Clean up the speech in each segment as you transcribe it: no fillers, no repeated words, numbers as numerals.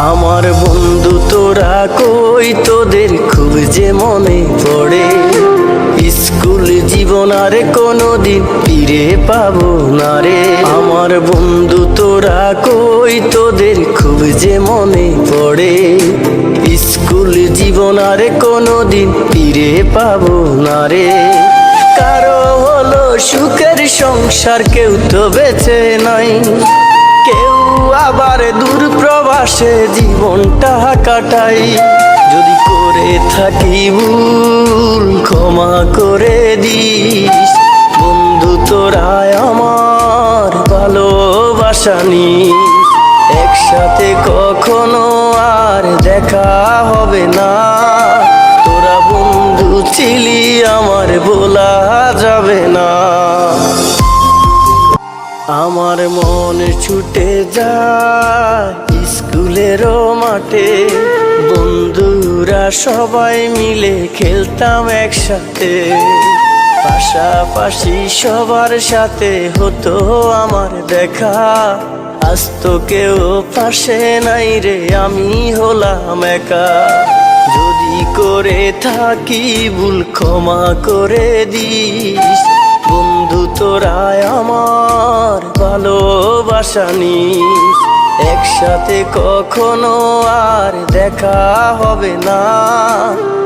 আমার বন্ধু তোরা কই, তোদের খুব যে মনে পড়ে। স্কুল জীবন আর কোনোদিন ফিরে পাবো না রে। আমার বন্ধু তোরা কই, তোদের খুব যে মনে পড়ে। স্কুল জীবন আর কোনোদিন ফিরে পাবো না রে। কারো হলো সুখের সংসার, কেউ তো বেঁচে নাই, কেউ আবার দূর প্রবাসে জীবনটা কাটাই। যদি করে থাকি ভুল ক্ষমা করে দিস বন্ধু, তোরা আমার ভালোবাসা নিস। একসাথে কখনো আর দেখা হবে না, তোরা বন্ধু ছিলি আমার বলা যাবে না। আমার মন ছুটে যায় স্কুলেরও মাঠে, বন্ধুরা সবাই মিলে খেলতাম একসাথে। পাশাপাশি সবার সাথে হতো আমার দেখা, আজ তো কেউ পাশে নাই রে, আমি হলাম একা। যদি করে থাকি ভুল ক্ষমা করে দিস বন্ধু, তোরা আমার ভালোবাসা নিস। একসাথে কখনো আর দেখা হবে না,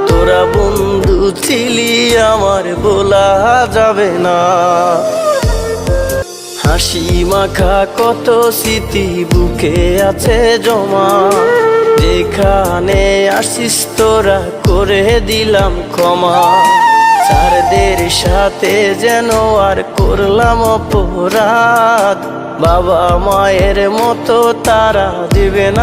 তোরা বন্ধু ছিলি আমার বলা যাবে না। হাসি মাখা কত স্মৃতি বুকে আছে জমা, যেখানে আসিস তোরা করে দিলাম ক্ষমা। স্যারদের সাথে যেন আর করলাম অপরাধ, বাবা মায়ের মতো তারা দিবে না।